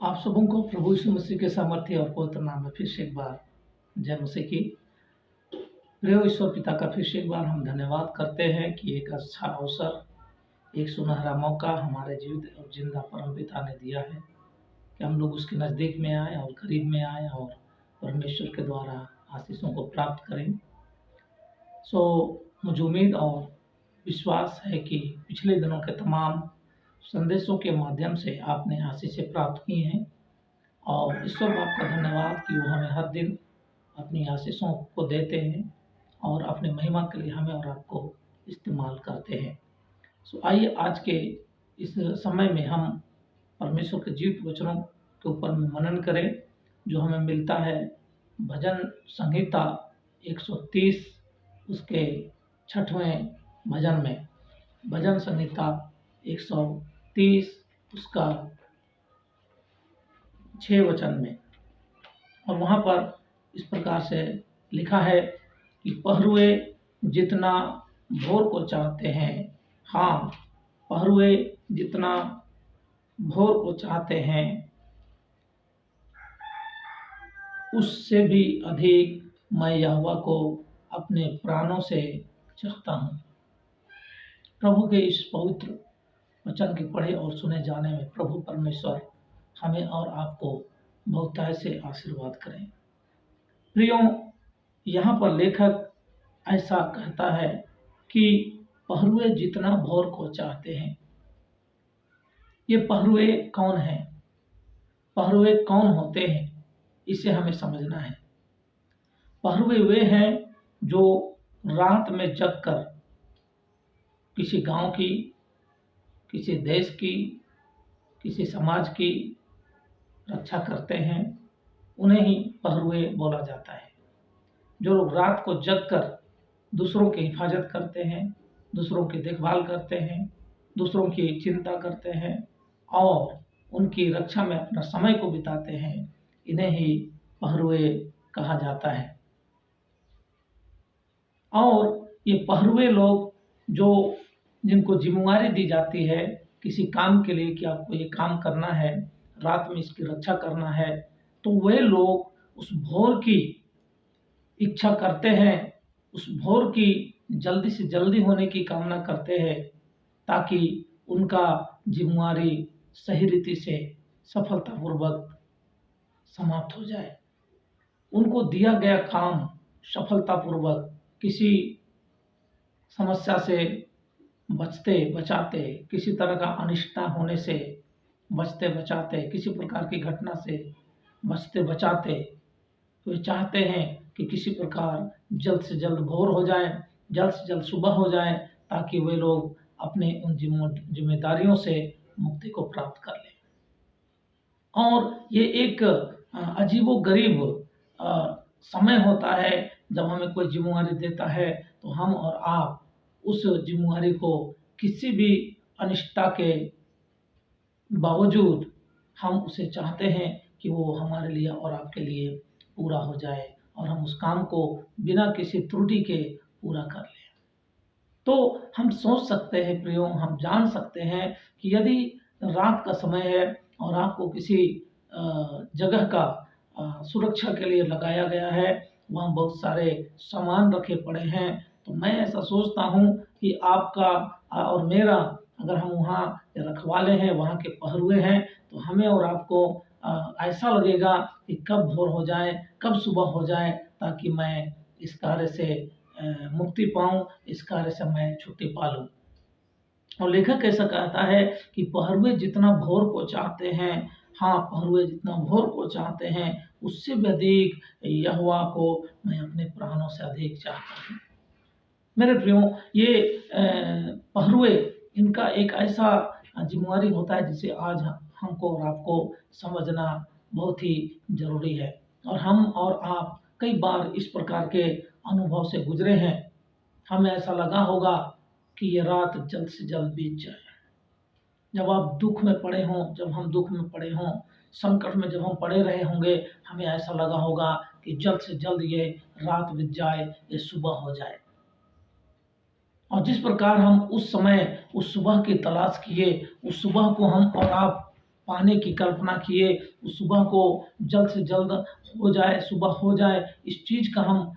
आप सबों को प्रभु यीशु मसीह के सामर्थ्य और पवित्र नाम में फिर से एक बार जय मसीह की। प्रिय ईश्वर पिता का फिर से एक बार हम धन्यवाद करते हैं कि एक अच्छा अवसर, एक सुनहरा मौका हमारे जीवित और जिंदा परम पिता ने दिया है कि हम लोग उसके नज़दीक में आए और करीब में आए और परमेश्वर के द्वारा आशीषों को प्राप्त करें। मुझे उम्मीद और विश्वास है कि पिछले दिनों के तमाम संदेशों के माध्यम से आपने आशीषें प्राप्त की हैं और ईश्वर बाप का धन्यवाद कि वो हमें हर दिन अपनी आशीषों को देते हैं और अपने महिमा के लिए हमें और आपको इस्तेमाल करते हैं। आइए आज के इस समय में हम परमेश्वर के जीवित वचनों के ऊपर मनन करें जो हमें मिलता है भजन संहिता 130 उसके 6वें भजन में। भजन संहिता 130 उसका 6 वचन में, और वहाँ पर इस प्रकार से लिखा है कि पहरुए जितना भोर को चाहते हैं, हाँ पहरुए जितना भोर को चाहते हैं उससे भी अधिक मैं यहोवा को अपने प्राणों से चाहता हूँ। प्रभु के इस पवित्र वचन के पढ़े और सुने जाने में प्रभु परमेश्वर हमें और आपको बहुतायत से आशीर्वाद करें। प्रियो, यहाँ पर लेखक ऐसा कहता है कि पहरुए जितना भोर को चाहते हैं। ये पहरुए कौन हैं? पहरुए कौन होते हैं, इसे हमें समझना है। पहरुए वे हैं जो रात में जगकर किसी गांव की, किसी देश की, किसी समाज की रक्षा करते हैं, उन्हें ही पहरुए बोला जाता है। जो लोग रात को जगकर दूसरों की हिफाजत करते हैं, दूसरों की देखभाल करते हैं, दूसरों की चिंता करते हैं और उनकी रक्षा में अपना समय को बिताते हैं, इन्हें ही पहरुए कहा जाता है। और ये पहरुए लोग जो जिनको जिम्मेवारी दी जाती है किसी काम के लिए कि आपको ये काम करना है, रात में इसकी रक्षा करना है, तो वे लोग उस भोर की इच्छा करते हैं, उस भोर की जल्दी से जल्दी होने की कामना करते हैं ताकि उनका जिम्मेवारी सही रीति से सफलतापूर्वक समाप्त हो जाए। उनको दिया गया काम सफलतापूर्वक किसी समस्या से बचते बचाते, किसी तरह का अनिष्टता होने से बचते बचाते, किसी प्रकार की घटना से बचते बचाते, तो वे चाहते हैं कि किसी प्रकार जल्द से जल्द भोर हो जाए, जल्द से जल्द सुबह हो जाए ताकि वे लोग अपने उन जिम्मेदारियों से मुक्ति को प्राप्त कर लें। और ये एक अजीबोगरीब समय होता है जब हमें कोई जिम्मेवारी देता है तो हम और आप उस जिम्मेवारी को किसी भी अनिष्टता के बावजूद हम उसे चाहते हैं कि वो हमारे लिए और आपके लिए पूरा हो जाए और हम उस काम को बिना किसी त्रुटि के पूरा कर लें। तो हम सोच सकते हैं प्रियो, हम जान सकते हैं कि यदि रात का समय है और आपको किसी जगह का सुरक्षा के लिए लगाया गया है, वहाँ बहुत सारे सामान रखे पड़े हैं, तो मैं ऐसा सोचता हूँ कि आपका और मेरा अगर हम वहाँ रखवाले हैं, वहाँ के पहरुए हैं, तो हमें और आपको ऐसा लगेगा कि कब भोर हो जाए, कब सुबह हो जाए ताकि मैं इस कार्य से मुक्ति पाऊँ, इस कार्य से मैं छुट्टी पा लूँ। और लेखक ऐसा कहता है कि पहरुए जितना भोर को चाहते हैं, हाँ पहरुए जितना भोर को चाहते हैं उससे भी अधिक यहोवा को मैं अपने प्राणों से अधिक चाहता हूँ। मेरे प्रियो, ये पहरुए इनका एक ऐसा जिम्मेवारी होता है जिसे आज हमको और आपको समझना बहुत ही जरूरी है। और हम और आप कई बार इस प्रकार के अनुभव से गुजरे हैं। हमें ऐसा लगा होगा कि ये रात जल्द से जल्द बीत जाए। जब आप दुख में पड़े हों, जब हम दुख में पड़े हों, संकट में जब हम पड़े रहे होंगे, हमें ऐसा लगा होगा कि जल्द से जल्द ये रात बीत जाए, ये सुबह हो जाए। और जिस प्रकार हम उस समय उस सुबह की तलाश किए, उस सुबह को हम और आप पाने की कल्पना किए, उस सुबह को जल्द से जल्द हो जाए, सुबह हो जाए, इस चीज़ का हम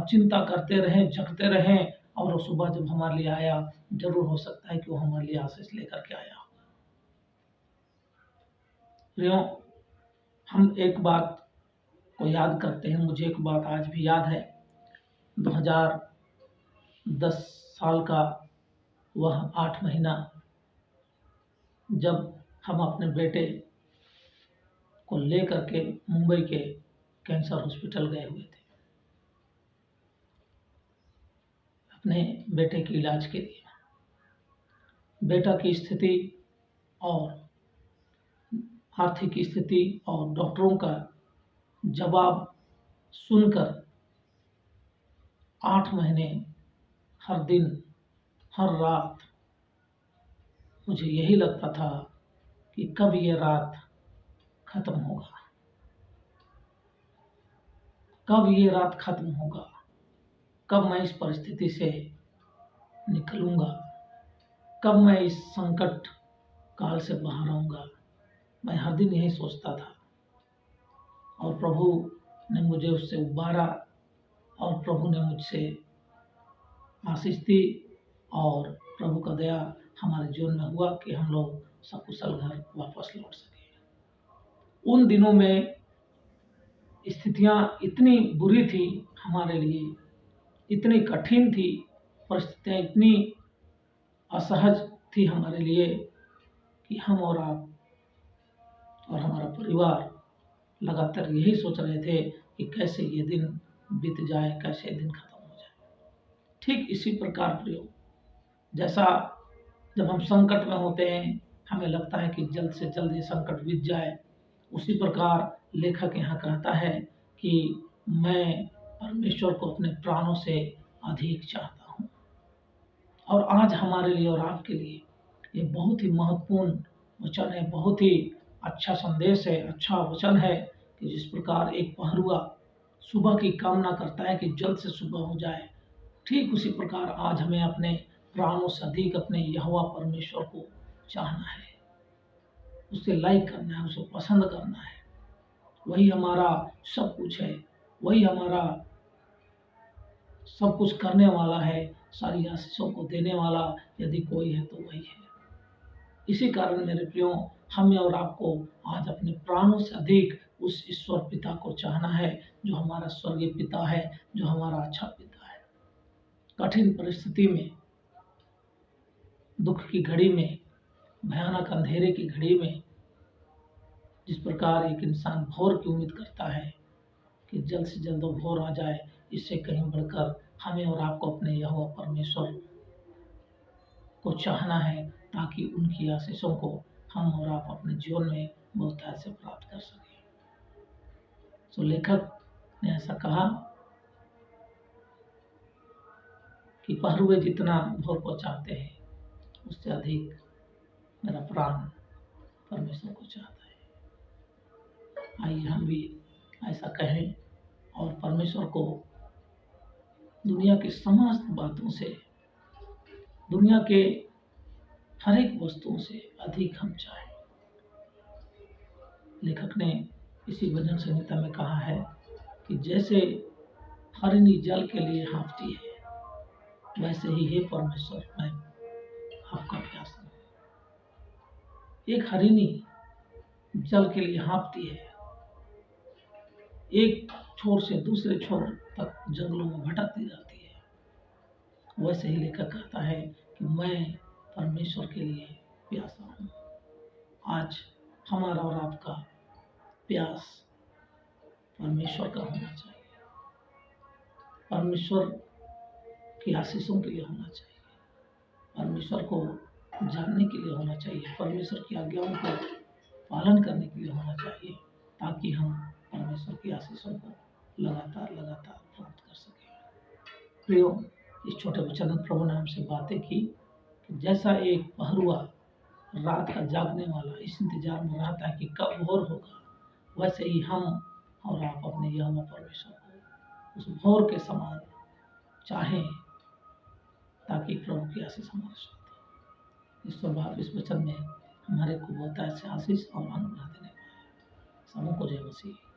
चिंता करते रहें, जगते रहें, और वो सुबह जब हमारे लिए आया, ज़रूर हो सकता है कि वो हमारे लिए आशीष लेकर के आया। प्रियों, हम एक बात को याद करते हैं, मुझे एक बात आज भी याद है। 2010 साल का वह 8 महीना, जब हम अपने बेटे को लेकर के मुंबई के कैंसर हॉस्पिटल गए हुए थे अपने बेटे के इलाज के लिए। बेटा की स्थिति और आर्थिक स्थिति और डॉक्टरों का जवाब सुनकर 8 महीने हर दिन, हर रात मुझे यही लगता था कि कब ये रात खत्म होगा, कब ये रात खत्म होगा, कब मैं इस परिस्थिति से निकलूंगा, कब मैं इस संकट काल से बाहर आऊंगा। मैं हर दिन यही सोचता था, और प्रभु ने मुझे उससे उबारा, और प्रभु ने मुझसे आशीष दी, और प्रभु का दया हमारे जीवन में हुआ कि हम लोग सकुशल घर वापस लौट सके। उन दिनों में स्थितियां इतनी बुरी थी हमारे लिए, इतनी कठिन थी, परिस्थितियां इतनी असहज थी हमारे लिए कि हम और आप और हमारा परिवार लगातार यही सोच रहे थे कि कैसे ये दिन बीत जाए, कैसे ये दिन खत्म हो जाए। ठीक इसी प्रकार प्रियो, जैसा जब हम संकट में होते हैं, हमें लगता है कि जल्द से जल्द ये संकट बीत जाए, उसी प्रकार लेखक यहाँ कहता है कि मैं परमेश्वर को अपने प्राणों से अधिक चाहता हूँ। और आज हमारे लिए और आपके लिए ये बहुत ही महत्वपूर्ण वचन है, बहुत ही अच्छा संदेश है, अच्छा वचन है कि जिस प्रकार एक पहरुआ सुबह की कामना करता है कि जल्द से सुबह हो जाए, ठीक उसी प्रकार आज हमें अपने प्राणों से अधिक अपने यहोवा परमेश्वर को चाहना है, उसे लाइक करना है, उसे पसंद करना है। वही हमारा सब कुछ है, वही हमारा सब कुछ करने वाला है, सारी आशीषों को देने वाला यदि कोई है तो वही है। इसी कारण मेरे प्रियो, हमें और आपको आज अपने प्राणों से अधिक उस ईश्वर पिता को चाहना है, जो हमारा स्वर्गीय पिता है, जो हमारा अच्छा पिता है। कठिन परिस्थिति में, दुख की घड़ी में, भयानक अंधेरे की घड़ी में, जिस प्रकार एक इंसान भोर की उम्मीद करता है कि जल्द से जल्द भोर आ जाए, इससे कहीं बढ़कर हमें और आपको अपने यहोवा परमेश्वर को चाहना है, ताकि उनकी आशीषों को हम और आप अपने जीवन में बहुतायत से प्राप्त कर सकें। तो लेखक ने ऐसा कहा कि पहरुए जितना भोर को चाहते हैं, उससे अधिक मेरा प्राण परमेश्वर को चाहता है। आइए हम भी ऐसा कहें और परमेश्वर को दुनिया की समस्त बातों से, दुनिया के हर एक वस्तुओं से अधिक हम चाहें। लेखक ने इसी भजन संहिता में कहा है कि जैसे हरिणी जल के लिए हाँफती है, वैसे ही हे परमेश्वर मैं आपका प्यासा हूँ। एक हरिणी जल के लिए हाँफती है, एक छोर से दूसरे छोर तक जंगलों में भटकती रहती है। वैसे ही लेखक कहता है कि मैं परमेश्वर के लिए प्यासा हूँ। आज हमारा और आपका प्यास परमेश्वर का होना चाहिए, परमेश्वर की आशीषों के लिए होना चाहिए, परमेश्वर को जानने के लिए होना चाहिए, परमेश्वर की आज्ञाओं को पालन करने के लिए होना चाहिए, ताकि हम परमेश्वर की आशीषों को लगातार प्राप्त कर सकें। प्रियो, इस छोटे वचन में प्रभु ने हमसे बातें की कि जैसा एक पहरुआ रात का जागने वाला इस इंतजार में रहता है कि कब भोर होगा, वैसे ही हम और आप अपने यहोवा परमेश्वर को उस भोर के समान चाहें, ताकि प्रभु की आशीष हमारे साथ हो। ईश्वर बाप इस वचन में हमारे को बहुत ऐसे आशीष और अनुग्रह देने पाए। सबों को जय मसीह।